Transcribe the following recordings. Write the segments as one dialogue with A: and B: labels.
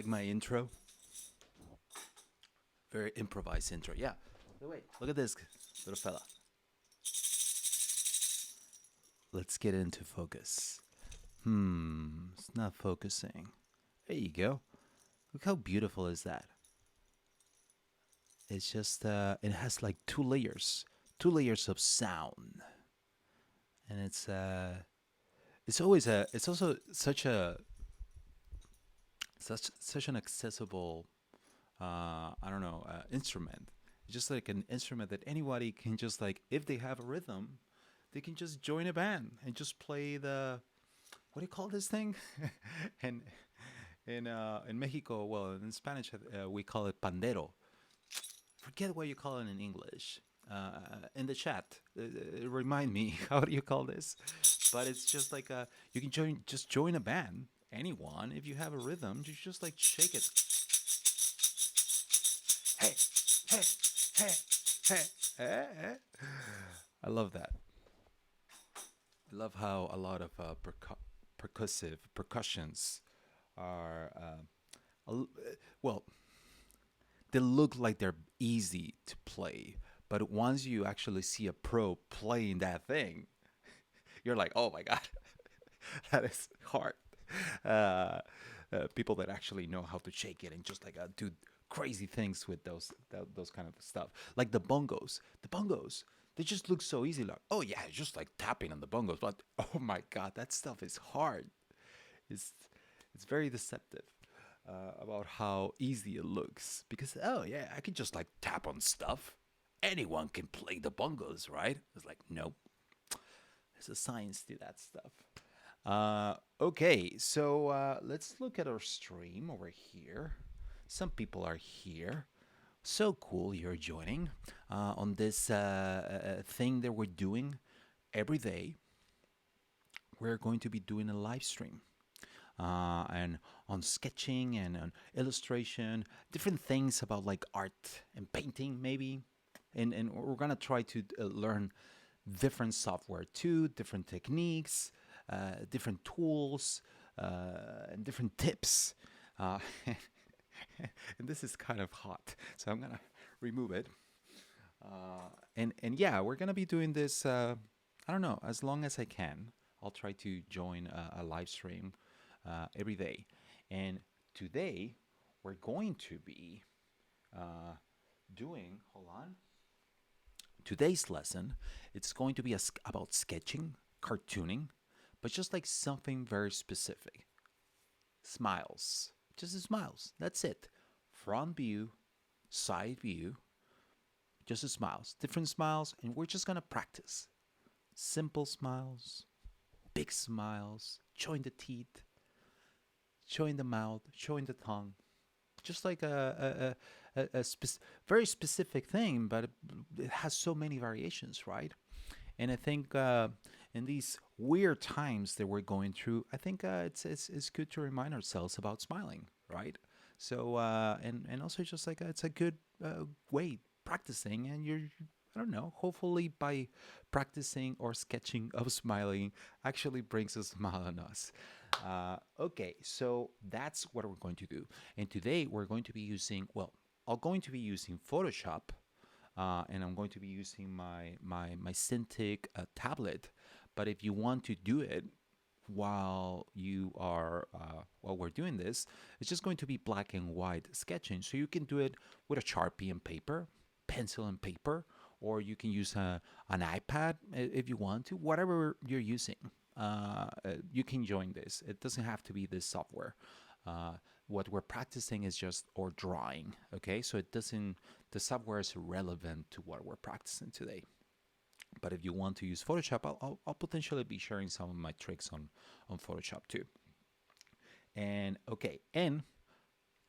A: like my intro? Very improvised intro. Yeah. Wait, look at this little fella. Let's get into focus. It's not focusing. There you go. Look how beautiful is that. It's just it has like two layers of sound, and it's always it's also such an accessible I don't know instrument. It's just like an instrument that anybody can just like if they have a rhythm, they can just join a band and just play the what do you call this thing? and in Mexico, well, in Spanish we call it pandero. Forget what you call it in English. In the chat, remind me how do you call this? But it's just like you can join a band, anyone. If you have a rhythm, you just like shake it. Hey, hey, hey, hey, hey, hey. I love that. I love how a lot of percussive percussions are well, they look like they're easy to play, but once you actually see a pro playing that thing, you're like, oh my god, that is hard. Uh, People that actually know how to shake it and just like do crazy things with those kind of stuff, like the bongos. They just look so easy. Like, oh yeah, it's just like tapping on the bongos. But oh my god, that stuff is hard. It's it's very deceptive about how easy it looks. Because oh yeah, I can just like tap on stuff. Anyone can play the bongos, right? It's like nope. There's a science to that stuff. Okay, so let's look at our stream over here. Some people are here. So cool you're joining on this thing that we're doing every day. We're going to be doing a live stream and on sketching and on illustration, different things about like art and painting, maybe. And we're gonna try to learn different software too, different techniques, different tools, and different tips. Uh, and this is kind of hot, so I'm gonna remove it. And yeah, we're gonna be doing this. I don't know, as long as I can. I'll try to join a live stream every day. And today we're going to be uh, doing. Hold on. Today's lesson, it's going to be about sketching, cartooning, but just like something very specific. Smiles. Just smiles. That's it. Front view, side view, just smiles. Different smiles, and we're just gonna practice. Simple smiles, big smiles, showing the teeth, showing the mouth, showing the tongue. Just like very specific thing, but it has so many variations, right? And I think in these weird times that we're going through, I think it's good to remind ourselves about smiling, right? So and also just like it's a good way practicing, and you're I don't know. Hopefully, by practicing or sketching of smiling, actually brings a smile on us. Okay, so that's what we're going to do. And today we're going to be using well, I'm going to be using Photoshop and I'm going to be using my Cintiq tablet. But if you want to do it while we're doing this, it's just going to be black and white sketching. So you can do it with a Sharpie and paper, pencil and paper, or you can use an iPad if you want to. Whatever you're using, you can join this. It doesn't have to be this software. Uh, what we're practicing is just or drawing. Okay, so it doesn't. The software is relevant to what we're practicing today. But if you want to use Photoshop, I'll potentially be sharing some of my tricks on Photoshop too. And okay, and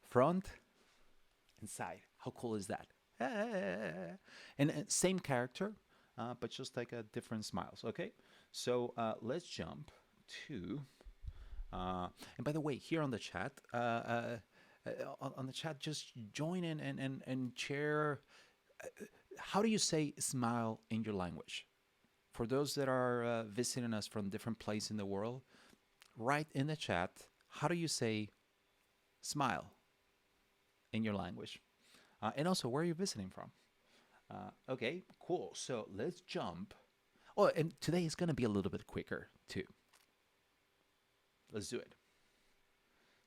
A: front and side. How cool is that? And same character, but just like a different smiles. Okay, so let's jump to. And by the way, here on the chat, on the chat, just join in and share. How do you say smile in your language? For those that are visiting us from different places in the world, write in the chat, how do you say smile? in your language. And also, where are you visiting from? Okay, cool. So let's jump. Oh, and today is going to be a little bit quicker too. Let's do it.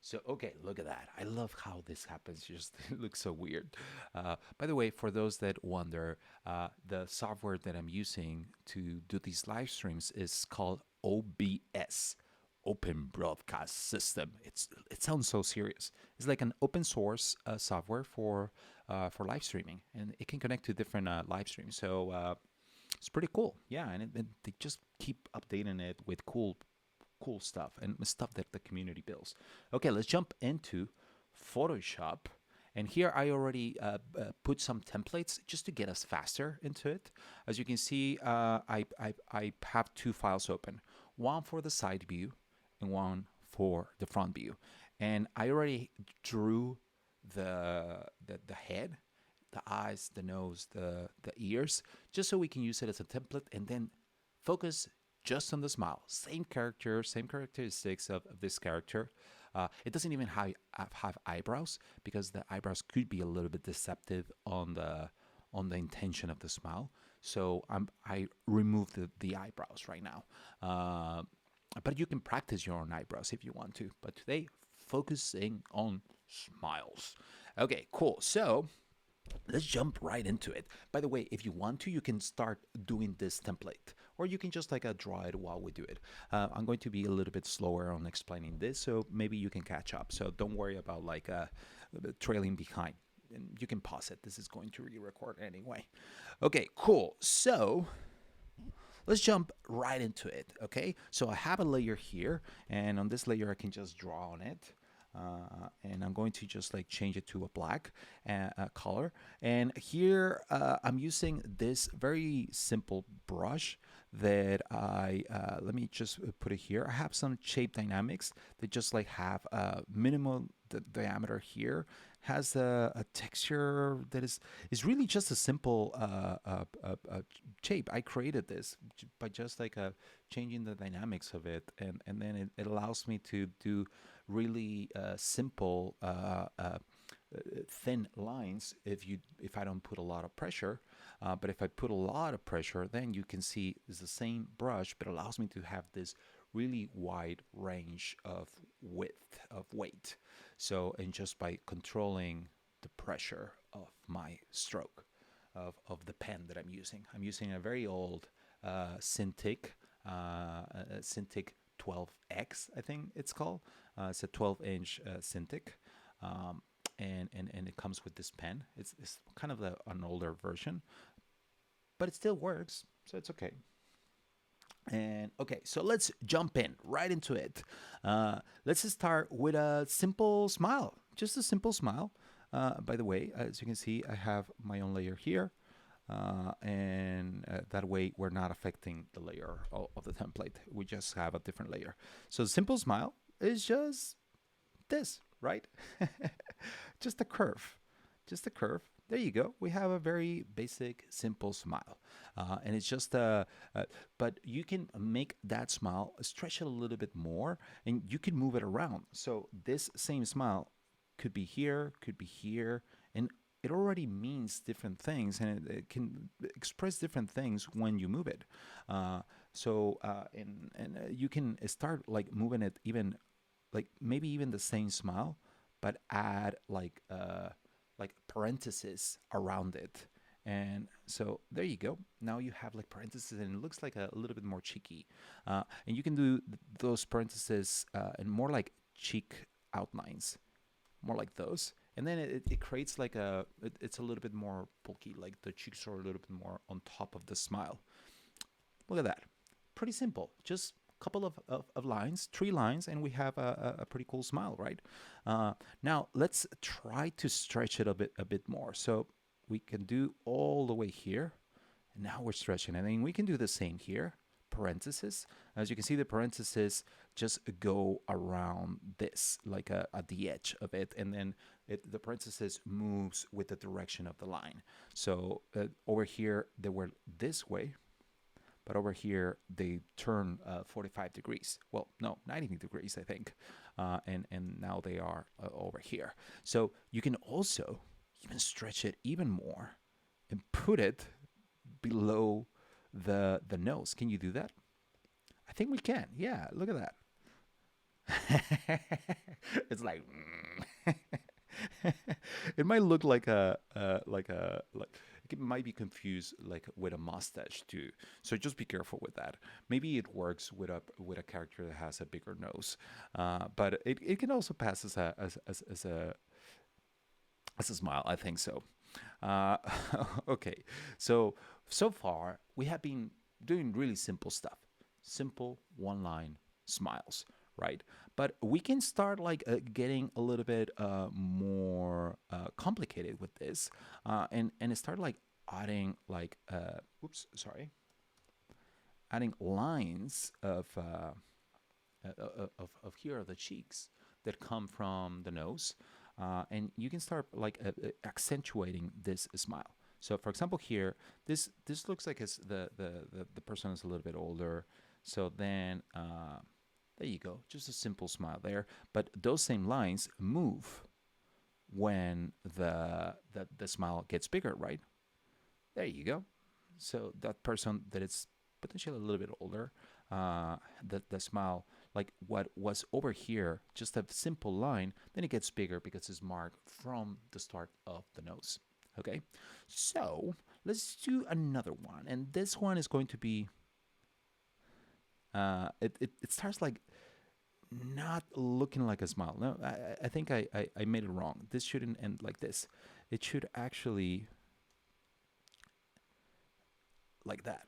A: So, okay, look at that. I love how this happens. Just it looks so weird. By the way, for those that wonder, the software that I'm using to do these live streams is called OBS, Open Broadcast System. It sounds so serious. It's like an open source software for live streaming, and it can connect to different live streams. So it's pretty cool. Yeah, and they just keep updating it with cool stuff and stuff that the community builds. Okay, let's jump into Photoshop. And here I already put some templates just to get us faster into it. As you can see, I have two files open, one for the side view and one for the front view. And I already drew the head, the eyes, the nose, the ears, just so we can use it as a template and then focus just on the smile. Same character, same characteristics of this character. It doesn't even have eyebrows, because the eyebrows could be a little bit deceptive on the intention of the smile. So I removed the eyebrows right now. But you can practice your own eyebrows if you want to. But today, focusing on smiles. Okay, cool. So let's jump right into it. By the way, if you want to, you can start doing this template, or you can just like draw it while we do it. I'm going to be a little bit slower on explaining this, so maybe you can catch up. So don't worry about like trailing behind. And you can pause it. This is going to re-record anyway. Okay, cool. So let's jump right into it. Okay, so I have a layer here, and on this layer I can just draw on it. And I'm going to just like change it to a black color. And here I'm using this very simple brush that let me just put it here. I have some shape dynamics that just like have a minimal diameter here, has a texture that is really just a simple shape. I created this by just like changing the dynamics of it, and then it allows me to do really simple thin lines if I don't put a lot of pressure. But if I put a lot of pressure, then you can see it's the same brush, but allows me to have this really wide range of width of weight. So, and just by controlling the pressure of my stroke of the pen that I'm using a very old Cintiq Cintiq 12X, I think it's called. It's a 12-inch Cintiq, and it comes with this pen. It's kind of an older version, but it still works, so it's okay. And okay, so let's jump in right into it. Let's start with a simple smile, just a simple smile. By the way, as you can see, I have my own layer here. And that way we're not affecting the layer of the template. We just have a different layer. So simple smile is just this, right? Just a curve, just a curve. There you go. We have a very basic, simple smile. And it's just, but you can make that smile, stretch it a little bit more, and you can move it around. So this same smile could be here, and it already means different things, and it can express different things when you move it. You can start like moving it even, like maybe even the same smile, but add like parentheses around it. And so there you go. Now you have like parentheses, and it looks like a little bit more cheeky. And you can do those parentheses and more like cheek outlines, more like those. And then it creates like it's a little bit more bulky, like the cheeks are a little bit more on top of the smile. Look at that. Pretty simple. Just a couple of lines, 3 lines, and we have a pretty cool smile, right? Now let's try to stretch it a bit more. So we can do all the way here. And now we're stretching. And then we can do the same here. Parentheses. As you can see, the parentheses just go around this, like at the edge of it, and then the parentheses moves with the direction of the line. So over here, they were this way, but over here they turn 45 degrees. Well, no, 90 degrees, I think. And now they are over here. So you can also even stretch it even more and put it below the nose. Can you do that? I think we can. Yeah, look at that. It's like it might look like like it might be confused like with a mustache too. So just be careful with that. Maybe it works with a character that has a bigger nose, but it can also pass as a smile. I think so. Uh, okay, so far we have been doing really simple stuff, simple one line smiles, right? But we can start like getting a little bit more complicated with this, and start like adding like oops, sorry, adding lines of here are the cheeks that come from the nose, and you can start like accentuating this smile. So, for example, here this looks like it's the person is a little bit older. So then there you go, just a simple smile there. But those same lines move when the smile gets bigger, right? There you go. So that person that is potentially a little bit older, the smile, like what was over here, just a simple line, then it gets bigger because it's marked from the start of the nose. Okay, so let's do another one, and this one is going to be. It starts like not looking like a smile. No, I think I made it wrong. This shouldn't end like this. It should actually like that,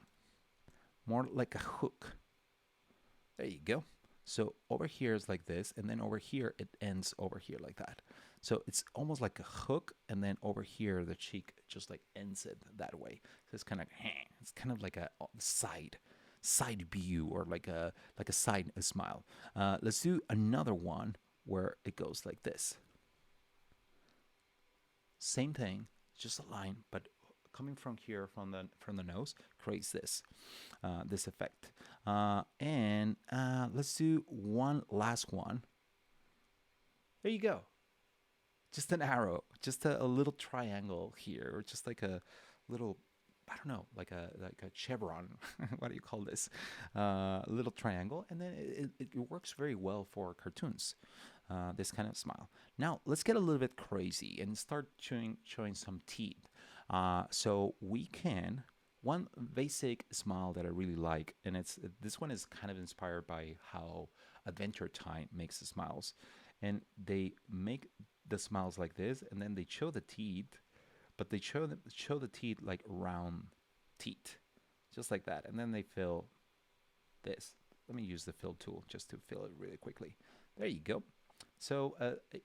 A: more like a hook. There you go. So over here is like this, and then over here it ends over here like that. So it's almost like a hook, and then over here the cheek just like ends it that way. So it's kind of it's kind of like a side view, or like a side smile. Let's do another one where it goes like this. Same thing, just a line, but coming from here from the nose creates this effect. And let's do one last one. There you go. Just an arrow, just a little triangle here, or just like a little, I don't know, like a chevron. What do you call this? Little triangle, and then it works very well for cartoons. This kind of smile. Now let's get a little bit crazy and start showing some teeth. So we can one basic smile that I really like, and it's this one is kind of inspired by how Adventure Time makes the smiles, and they make the smiles like this, and then they show the teeth, but they show the teeth like round teeth, just like that, and then they fill this. Let me use the fill tool just to fill it really quickly. There you go. So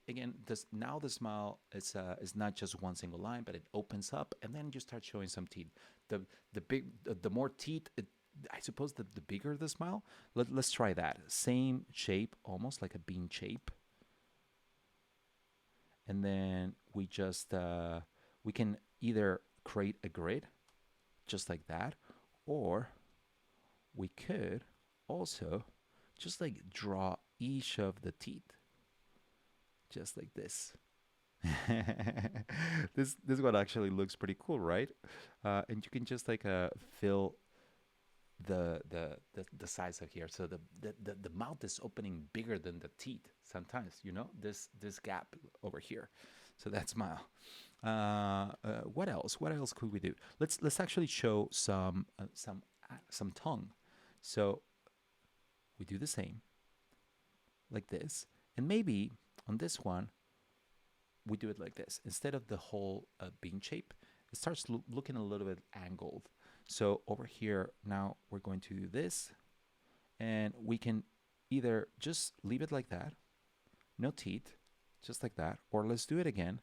A: again, now the smile is not just one single line, but it opens up, and then you start showing some teeth. The more teeth, I suppose the bigger the smile. Let's try that. Same shape, almost like a bean shape, and then we just we can either create a grid, just like that, or we could also just like draw each of the teeth just like this. This one actually looks pretty cool, right? And you can just like fill the size of here. So the mouth is opening bigger than the teeth sometimes, this gap over here. So that's smile. What else? What else could we do? Let's actually show some tongue. So we do the same like this, and maybe on this one we do it like this. Instead of the whole bean shape, it starts looking a little bit angled. So over here now we're going to do this, and we can either just leave it like that, no teeth, just like that, or let's do it again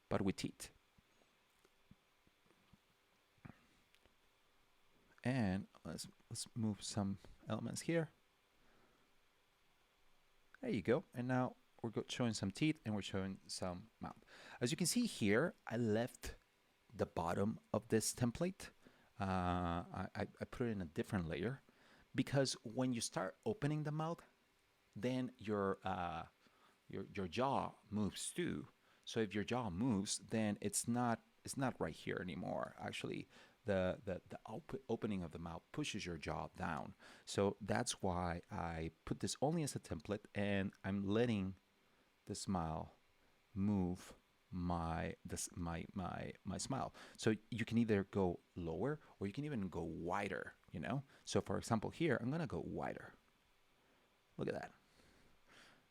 A: but with teeth. And let's move some elements here. There you go. And now we're showing some teeth, and we're showing some mouth. As you can see here, I left the bottom of this template I put it in a different layer because when you start opening the mouth, then your jaw moves too. So if your jaw moves, then it's not right here anymore. Actually, the opening of the mouth pushes your jaw down. So that's why I put this only as a template, and I'm letting the smile move my smile. So you can either go lower or you can even go wider. So for example, here I'm gonna go wider. Look at that.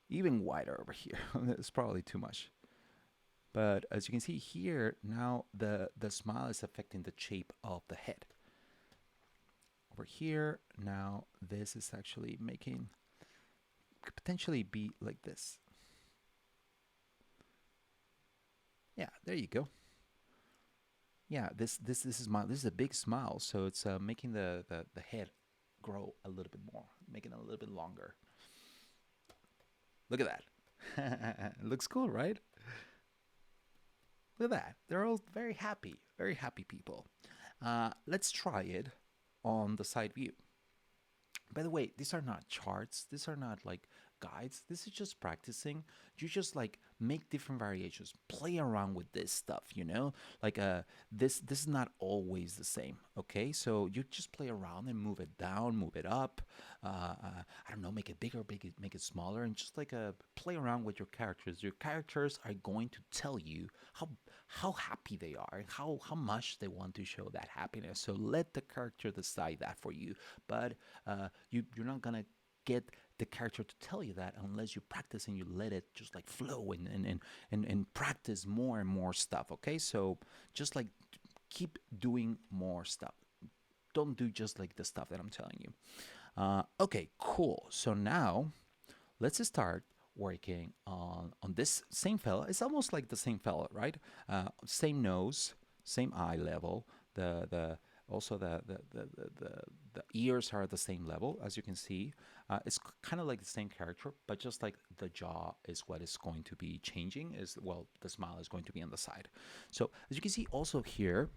A: Even wider over here. It's probably too much. But as you can see here, now the smile is affecting the shape of the head. Over here, now this is actually making, could potentially be like this. Yeah, there you go. Yeah, this is a big smile, so it's making the head grow a little bit more, making it a little bit longer. Look at that. It looks cool, right? Look at that. They're all very happy people. Let's try it on the side view. By the way, these are not charts. These are not like guides. This is just practicing. You just like make different variations, play around with this stuff. Like this is not always the same. Okay, so you just play around and move it down, move it up. I don't know, make it bigger, make it smaller, and just like play around with your characters. Your characters are going to tell you how happy they are and how much they want to show that happiness. So let the character decide that for you. But you're not gonna get the character to tell you that unless you practice and you let it just like flow and practice more and more stuff. Okay, so just like keep doing more stuff. Don't do just like the stuff that I'm telling you. Okay, cool. So now let's start working on this same fella. It's almost like the same fella, right? Same nose, same eye level. The also the ears are at the same level, as you can see. It's kind of like the same character, but just like the jaw is what is going to be changing. Is well, the smile is going to be on the side. So as you can see, also here,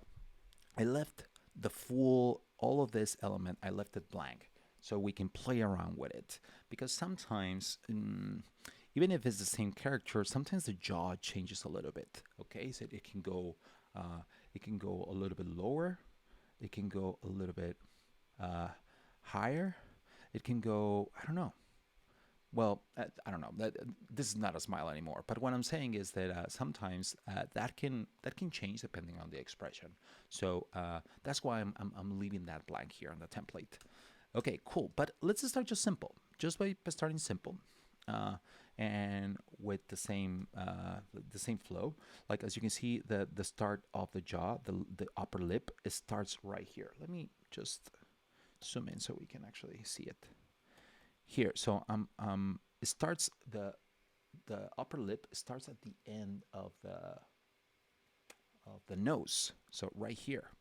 A: I left the full all of this element. I left it blank, so we can play around with it because sometimes. Even if it's the same character, sometimes the jaw changes a little bit. Okay, so uh, it can go a little bit lower, it can go a little bit uh, higher. It can go, I don't know. Well, I don't know. This is not a smile anymore. But what I'm saying is that sometimes that can change depending on the expression. So that's why I'm leaving that blank here on the template. Okay, cool. But let's start just simple. Just by starting simple. Uh, and with the same flow, like as you can see, the start of the jaw, the upper lip, it starts right here. Let me just zoom in so we can actually see it here. So it starts the upper lip starts at the end of the nose. So right here.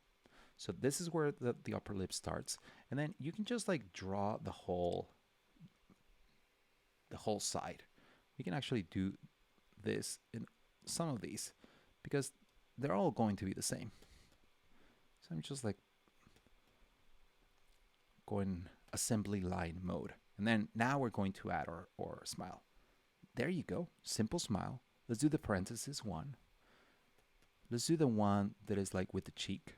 A: So this is where the upper lip starts, and then you can just like draw the whole side. We can actually do this in some of these because they're all going to be the same. So I'm just like going assembly line mode. And then now we're going to add our smile. There you go. Simple smile. Let's do the parenthesis one. Let's do the one that is like with the cheek.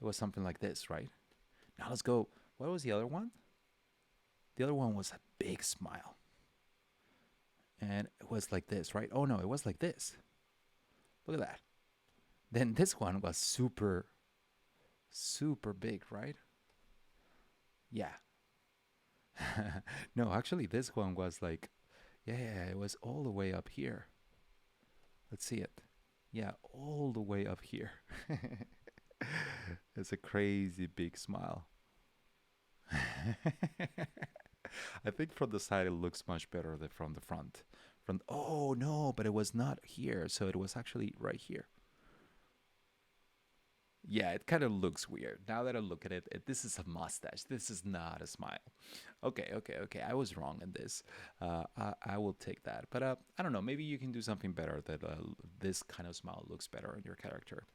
A: It was something like this, right? Now let's go. What was the other one? The other one was a big smile. And it was like this, right? Oh no, it was like this. Look at that. Then this one was super, super big, right? Yeah. No, actually, this one was like, yeah, it was all the way up here. Let's see it. Yeah, all the way up here. It's a crazy big smile. I think from the side it looks much better than from the front. Oh no, but it was not here, so it was actually right here. Yeah, it kind of looks weird. Now that I look at it, this is a mustache. This is not a smile. Okay, okay, okay. I was wrong in this. I will take that. But I don't know. Maybe you can do something better that this kind of smile looks better on your character.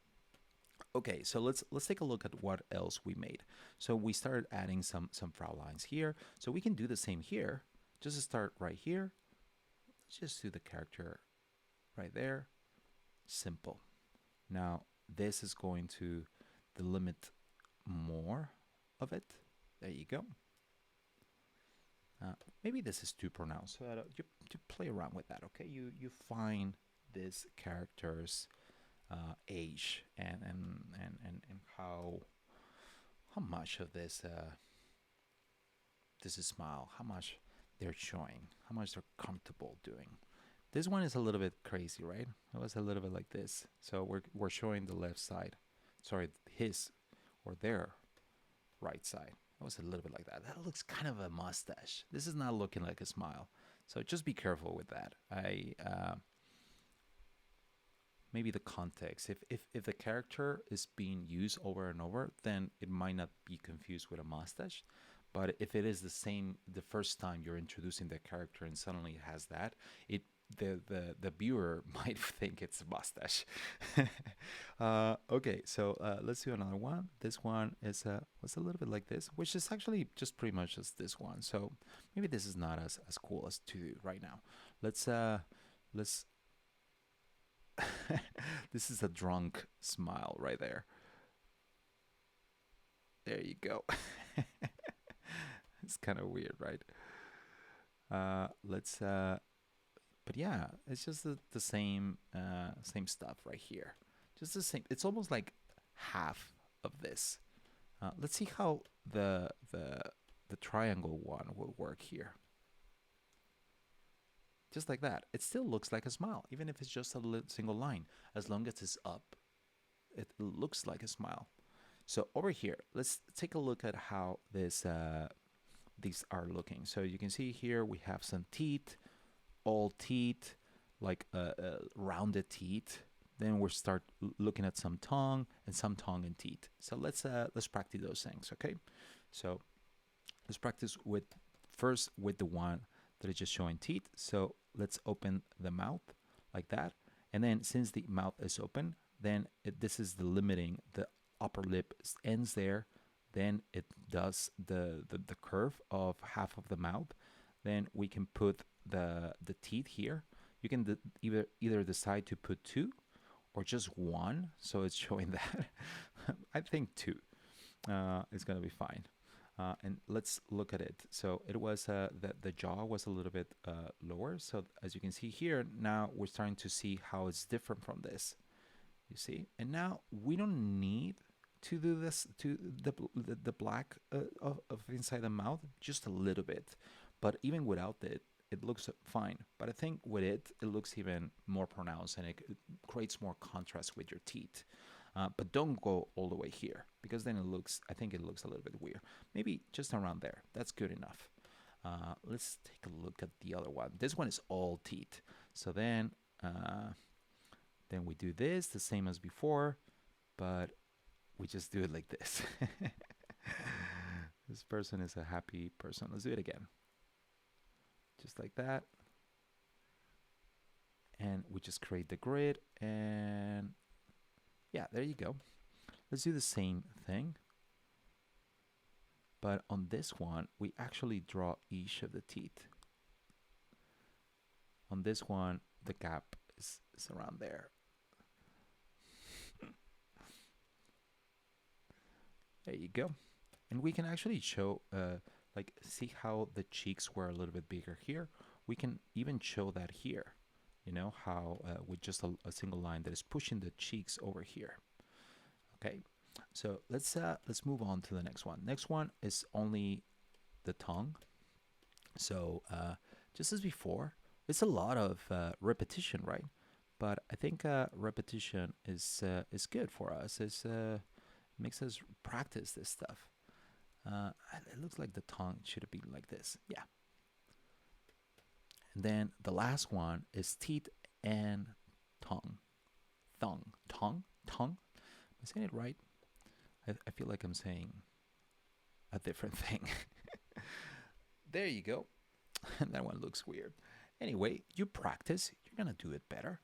A: Okay, so let's take a look at what else we made. So we started adding some frown lines here. So we can do the same here. Just to start right here. Let's just do the character right there. Simple. Now this is going to delimit more of it. There you go. Maybe this is too pronounced. So you play around with that, okay? You find this character's age and how much of this is smile, how much they're showing, how much they're comfortable doing. This one is a little bit crazy, right? It was a little bit like this. So we're showing the left side, sorry, his or their right side. It was a little bit like that. That looks kind of a mustache. This is not looking like a smile. So just be careful with that. Maybe the context. If the character is being used over and over, then it might not be confused with a mustache. But if it is the first time you're introducing the character and suddenly it has that, it the viewer might think it's a mustache. Okay, so let's do another one. This one is was a little bit like this, which is actually just pretty much as this one. So maybe this is not as cool as to do right now. Let's this is a drunk smile right there. There you go. It's kind of weird, right? Let's but yeah, it's just the same stuff right here. Just the same. It's almost like half of this. Let's see how the triangle one will work here. Just like that. It still looks like a smile, even if it's just a single line. As long as it's up, it looks like a smile. So over here, let's take a look at how these are looking. So you can see here we have some teeth, all teeth, like rounded teeth. Then we start looking at some tongue and teeth. So let's practice those things, okay? So let's practice first with the one that is just showing teeth. So let's open the mouth like that. And then since the mouth is open, then this is the limiting. The upper lip ends there. Then it does the curve of half of the mouth. Then we can put the teeth here. You can either decide to put two or just one. So it's showing that. I think two is going to be fine. And let's look at it. So it was the jaw was a little bit lower. So as you can see here, now we're starting to see how it's different from this. You see, and now we don't need to do this to the black of inside the mouth, just a little bit. But even without it, it looks fine. But I think with it, it looks even more pronounced and it creates more contrast with your teeth. But don't go all the way here because then I think it looks a little bit weird. Maybe just around there. That's good enough. Let's take a look at the other one. This one is all teeth. So then we do this the same as before, but we just do it like this. This person is a happy person. Let's do it again. Just like that. And we just create the grid and yeah, there you go. Let's do the same thing. But on this one, we actually draw each of the teeth. On this one, the gap is around there. There you go. And we can actually show, see how the cheeks were a little bit bigger here. We can even show that here. You know, how with just a single line that is pushing the cheeks over here. Okay, so let's move on to the next one. Next one is only the tongue. So just as before, it's a lot of repetition, right? But I think repetition is good for us. It makes us practice this stuff. It looks like the tongue should have been like this. Yeah. And then the last one is teeth and tongue. Tongue. Am I saying it right? I feel like I'm saying a different thing. There you go. That one looks weird. Anyway, you practice. You're going to do it better.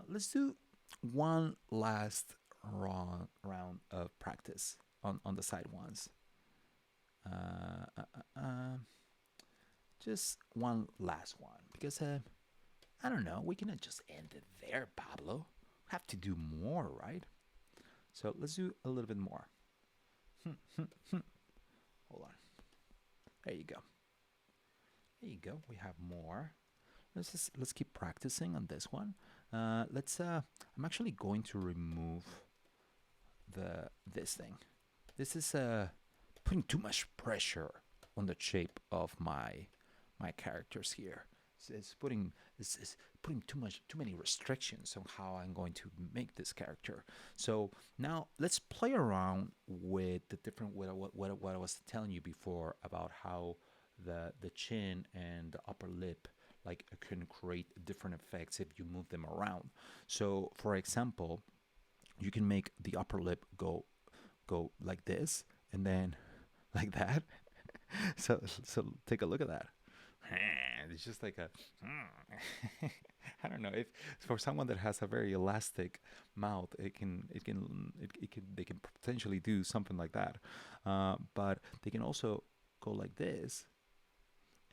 A: Let's do one last round of practice on the side ones. Uh, uh, uh, uh, just one last one because I don't know. We cannot just end it there, Pablo. Have to do more, right? So let's do a little bit more. Hold on. There you go. There you go. We have more. Let's keep practicing on this one. Let's. I'm actually going to remove this thing. This is putting too much pressure on the shape of my characters here. It's putting too many restrictions on how I'm going to make this character. So now let's play around with the different what I was telling you before about how the chin and the upper lip like can create different effects if you move them around. So for example, you can make the upper lip go like this and then like that. So take a look at that. It's just like a I don't know if for someone that has a very elastic mouth, they can potentially do something like that. But they can also go like this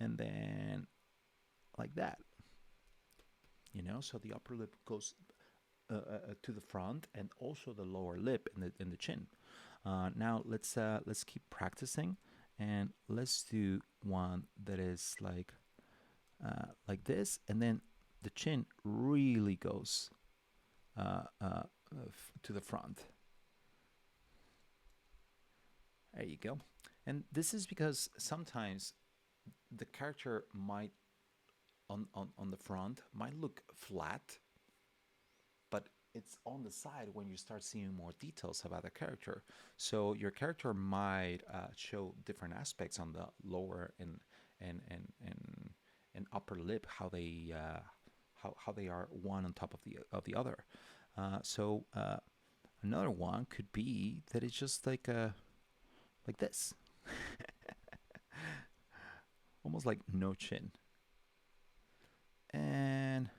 A: and then like that. So the upper lip goes to the front and also the lower lip and the chin. Now let's keep practicing and let's do one that is like this, and then the chin really goes to the front. There you go. And this is because sometimes the character might on the front might look flat, but it's on the side when you start seeing more details about the character. So your character might show different aspects on the lower and and and, and upper lip, how they are one on top of the other. So another one could be that it's just like this, almost like no chin. And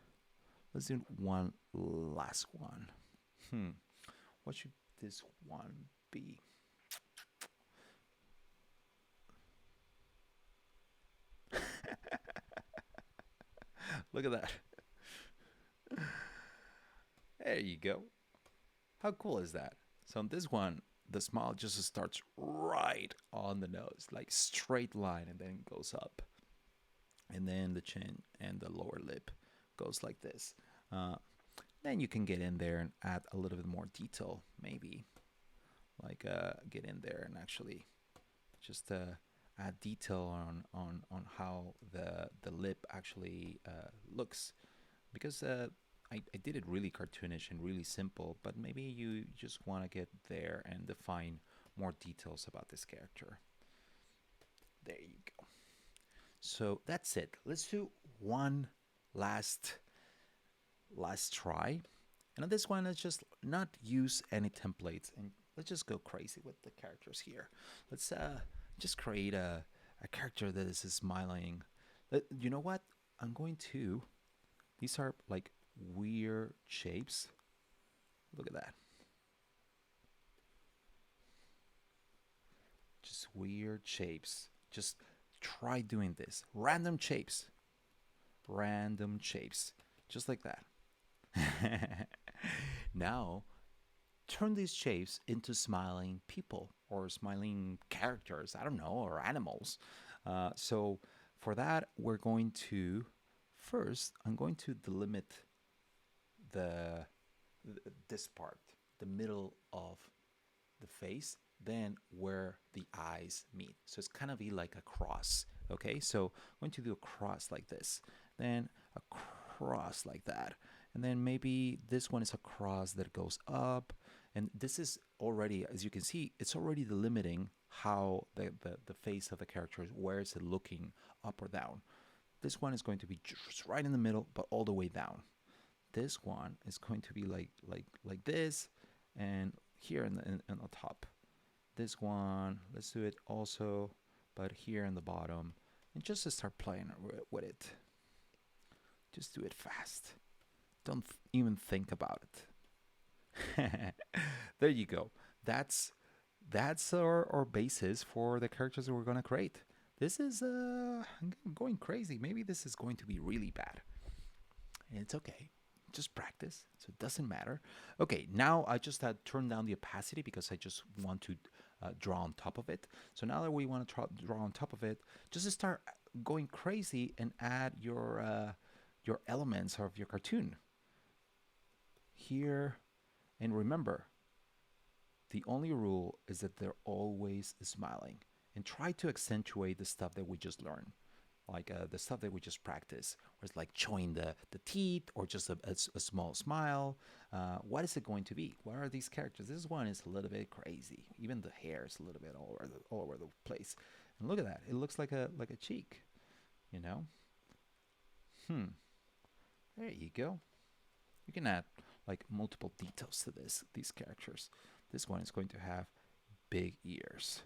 A: let's do one last one. What should this one be? Look at that. There you go. How cool is that? So on this one, the smile just starts right on the nose, like straight line, and then goes up. And then the chin and the lower lip goes like this. Then you can get in there and add a little bit more detail, maybe. Like get in there and actually just add detail on how the lip actually looks. Because I did it really cartoonish and really simple, but maybe you just want to get there and define more details about this character. There you go. So that's it. Let's do one last try. And on this one, let's just not use any templates and let's just go crazy with the characters here. Let's just create a character that is smiling. You know what? I'm going to. These are like weird shapes. Look at that. Just weird shapes. Just try doing this. Random shapes. Random shapes. Just like that. Now, turn these shapes into smiling people or smiling characters. I don't know, or animals. So for that, we're going to first. I'm going to delimit the this part, the middle of the face, then where the eyes meet. So it's kind of be like a cross. Okay, so I'm going to do a cross like this, then a cross like that, and then maybe this one is a cross that goes up, and this is already, as you can see, it's already delimiting how the face of the character is, where is it looking, up or down. This one is going to be just right in the middle, but all the way down. This one is going to be like this, and here in the top. This one, let's do it also, but here in the bottom, and just to start playing with it. Just do it fast. Don't even think about it. There you go. That's that's our basis for the characters that we're gonna create. This is I'm going crazy. Maybe this is going to be really bad. And it's okay. Just practice, so it doesn't matter. Okay, now I just turned down the opacity because I just want to draw on top of it. So now that we want to draw on top of it, just start going crazy and add your elements of your cartoon here. And remember, the only rule is that they're always smiling. And try to accentuate the stuff that we just learned, like the stuff that we just practiced, where it's like showing the teeth or just a small smile. What is it going to be? What are these characters? This one is a little bit crazy. Even the hair is a little bit all over the place. And look at that. It looks like a cheek, you know? There you go. You can add like multiple details to these characters. This one is going to have big ears.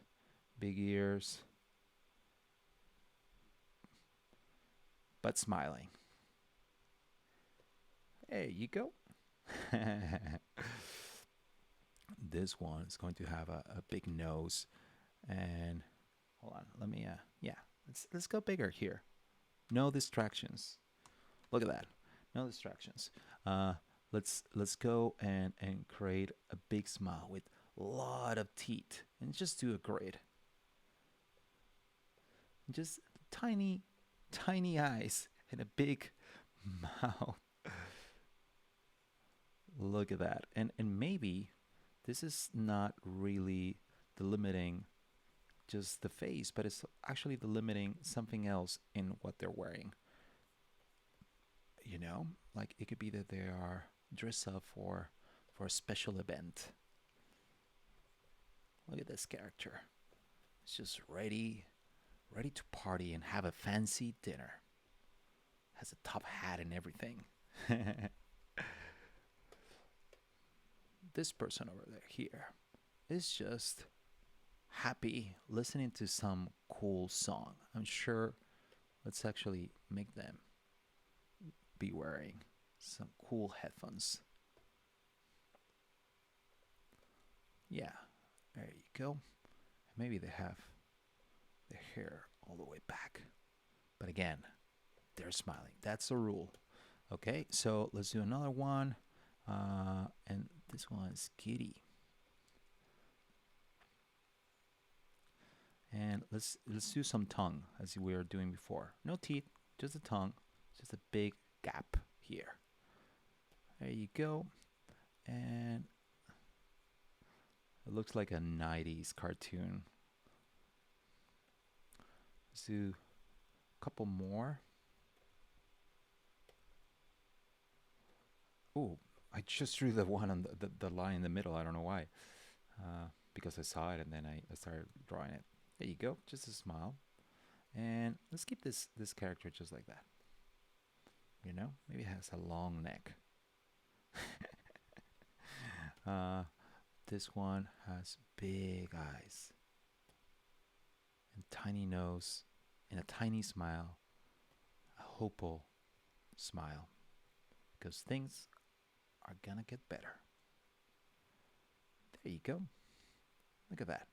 A: Big ears, but smiling. There you go. This one is going to have a big nose. And hold on, let me yeah, let's go bigger here. No distractions. Look at that. No distractions. Let's go and create a big smile with a lot of teeth and just do a grid. Just tiny eyes and a big mouth. Look at that. And maybe this is not really delimiting just the face, but it's actually delimiting something else in what they're wearing. You know, like it could be that they are dressed up for a special event. Look at this character. It's just ready to party and have a fancy dinner. Has a top hat and everything. This person over there here is just happy listening to some cool song. I'm sure let's actually make them be wearing some cool headphones. Yeah, there you go. Maybe they have their hair all the way back. But again, they're smiling. That's the rule. Okay, so let's do another one. And this one is Kitty. And let's do some tongue as we were doing before. No teeth, just a tongue, just a big gap here. There you go. And it looks like a 90s cartoon. Let's do a couple more. Ooh, I just drew the one on the line in the middle. I don't know why. Because I saw it and then I started drawing it. There you go, just a smile. And let's keep this character just like that. You know, maybe it has a long neck. This one has big eyes and tiny nose and a tiny smile, a hopeful smile, because things are gonna get better. There you go. Look at that.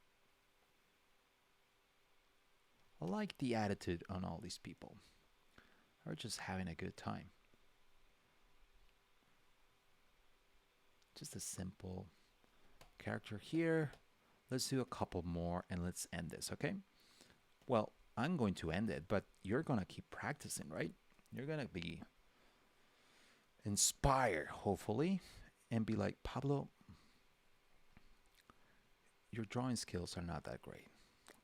A: I like the attitude on all these people. They're just having a good time. Just a simple character here. Let's do a couple more and let's end this, okay? Well, I'm going to end it, but you're going to keep practicing, right? You're going to be inspired, hopefully, and be like, Pablo, your drawing skills are not that great.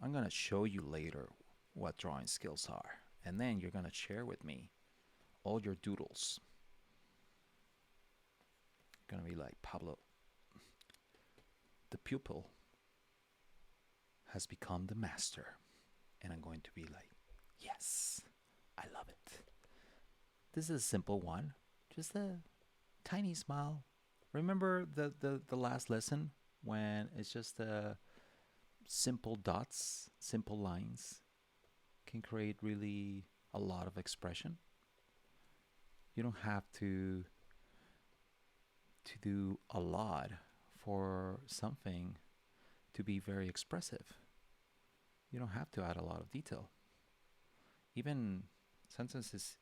A: I'm going to show you later what drawing skills are. And then you're going to share with me all your doodles. You're going to be like, Pablo, the pupil has become the master. And I'm going to be like, yes, I love it. This is a simple one. Just a tiny smile. Remember the last lesson when it's just simple dots, simple lines can create really a lot of expression. You don't have to to do a lot for something to be very expressive. You don't have to add a lot of detail. Even sentences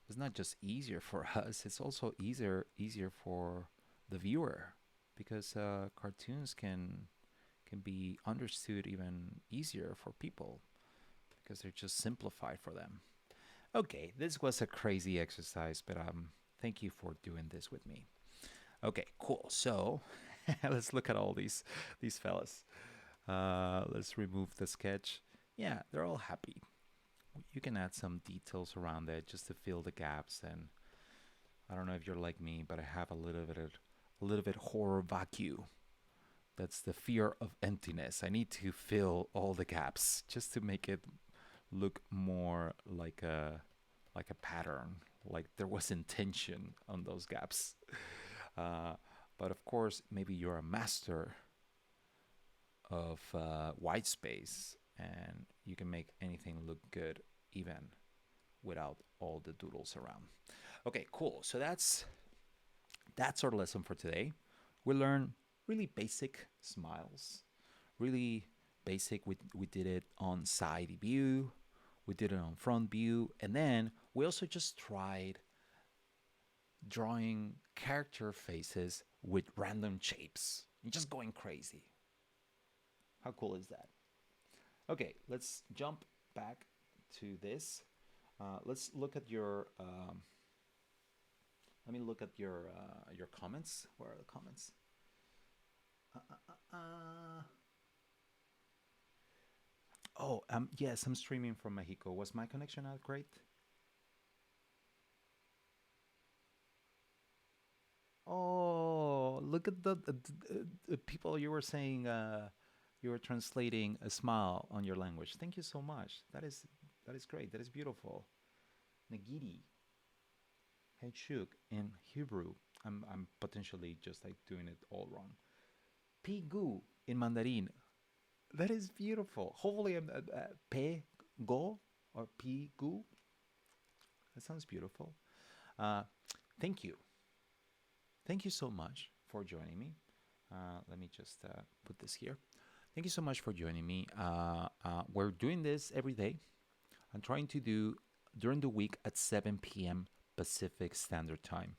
A: is not just easier for us, it's also easier for the viewer because cartoons can be understood even easier for people because they're just simplified for them. Okay, this was a crazy exercise, but thank you for doing this with me. Okay, cool. So let's look at all these fellas. Let's remove the sketch. Yeah, they're all happy. You can add some details around it just to fill the gaps. And I don't know if you're like me, but I have a little bit horror vacuum. That's the fear of emptiness. I need to fill all the gaps just to make it look more like a pattern, like there was intention on those gaps. Uh, but of course, maybe you're a master of white space, and you can make anything look good even without all the doodles around. Okay, cool. So that's our lesson for today. We learned really basic smiles, really basic. We did it on side view, we did it on front view, and then we also just tried drawing character faces with random shapes and just going crazy. How cool is that? Okay, let's jump back to this. Let's look at your. Let me look at your comments. Where are the comments? Uh, uh, uh, uh. Oh, yes, I'm streaming from Mexico. Was my connection not great? Oh, look at the people you were saying. You were translating a smile on your language. Thank you so much. That is great. That is beautiful. Nagiri, Hedshuk in Hebrew. I'm potentially just like doing it all wrong. Pigu in Mandarin. That is beautiful. Hopefully, I'm pe go or pigu. That sounds beautiful. Uh, thank you. Thank you so much for joining me. Let me just put this here. Thank you so much for joining me. We're doing this every day. I'm trying to do during the week at 7 p.m. Pacific Standard Time.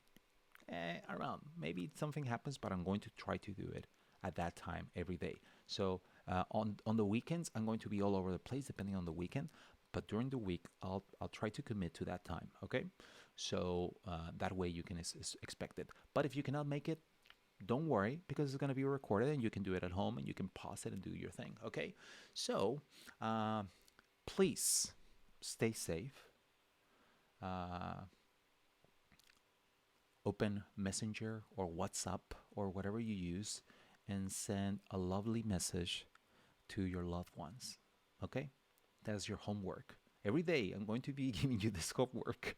A: Around. Maybe something happens, but I'm going to try to do it at that time every day. So on the weekends, I'm going to be all over the place depending on the weekend. But during the week, I'll try to commit to that time. Okay, so that way you can expect it. But if you cannot make it, don't worry because it's going to be recorded and you can do it at home and you can pause it and do your thing. Okay, so please stay safe. Uh, Open Messenger or WhatsApp or whatever you use and send a lovely message to your loved ones. Okay? That's your homework. Every day I'm going to be giving you this homework.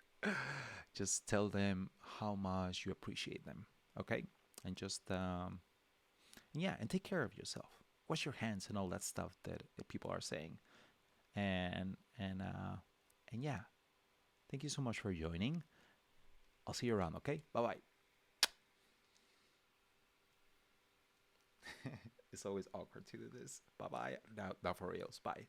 A: Just tell them how much you appreciate them. Okay? And just, yeah, and take care of yourself. Wash your hands and all that stuff that people are saying. And, and, uh, and yeah, thank you so much for joining. I'll see you around, okay? Bye bye. It's always awkward to do this. Bye bye. Now for reals. Bye.